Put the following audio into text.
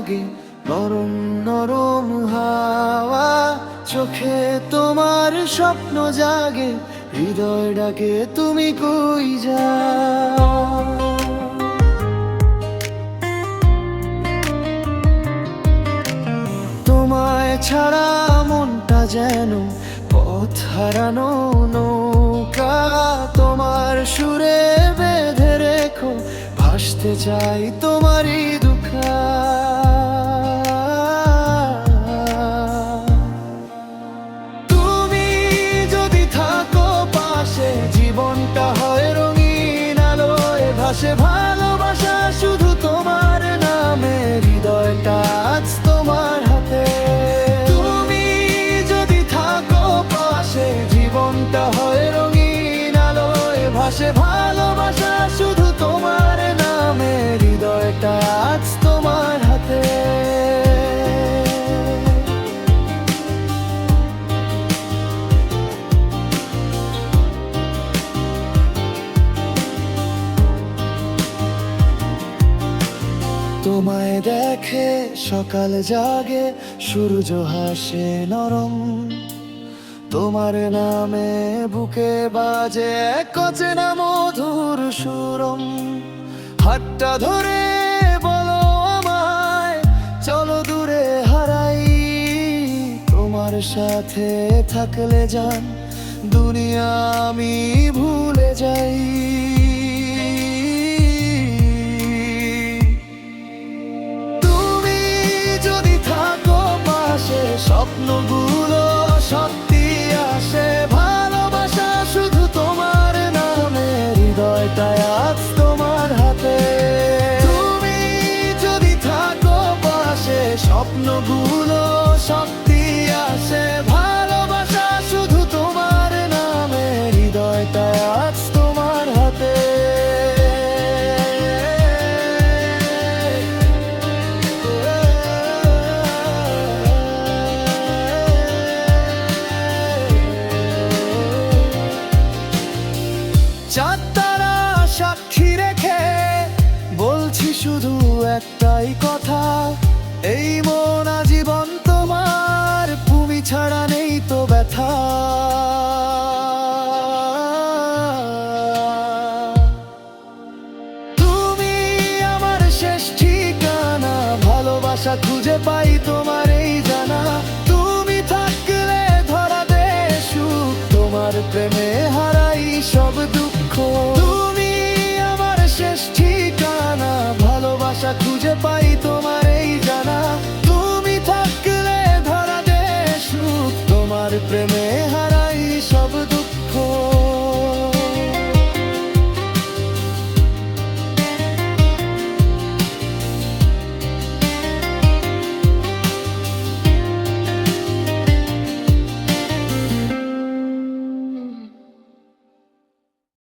লাগে, নরম নরম হাওয়া, চোখে তোমার স্বপ্ন জাগে, হৃদয় ডাকে তুমি কই যাও। তোমায় ছাড়া মনটা যেন পথ হারানো নৌকা, তোমার সুরে বেঁধে রেখো, ভাসতে চাই তোমারই দুঃখা। তুমি যদি থাকো পাশে, জীবনটা হয় রঙিন আলোয় ভাসে, ভালোবাসা শুধু তোমার নামে, হৃদয়টা আজ তোমার হাতে। তুমি যদি থাকো পাশে, জীবনটা হয় রঙিন আলোয় ভাসে, ভালোবাসা শুধু তোমার নামে, হৃদয়টা আজ তোমার হাতে। তোমায় দেখে সকাল জাগে, সূর্য হাসে নরম, তোমার নামে বুকে বাজে এক অচেনা মধুর সুরম। হাতটা ধরে বলো আমায়, চলো দূরে হারাই, তোমার সাথে থাকলে জান দুনিয়া আমি ভুলে যাই। তুমি যদি থাকো পাশে, স্বপ্নগুলো সত্যি আসে, ভালোবাসা শুধু তোমার নামে, হৃদয়টা আজ তোমার হাতে। তুমি যদি থাকো পাশে, স্বপ্নগুলো সত্যি আসে, ভালোবাসা শুধু তোমার নামে, হৃদয়টা আজ তোমার হাতে। চাঁদ তারা সাক্ষী রেখে বলছি শুধু একটাই কথা, এই মন আজীবন তোমার, তুমি ছাড়া নেই তো ব্যথা। তুমি আমার শেষ ঠিকানা, ভালোবাসা খুঁজে পাই তোমার এই জানা, তুমি থাকলে ধরা দে সুখ, তোমার প্রেমে হারাই সব দুঃখ। তুমি আমার শেষ ঠিকানা, ভালোবাসা খুঁজে পাই তোমার এই জানা, তুমি থাকলে ধরা দে সুখ, তোমার প্রেমে হারাই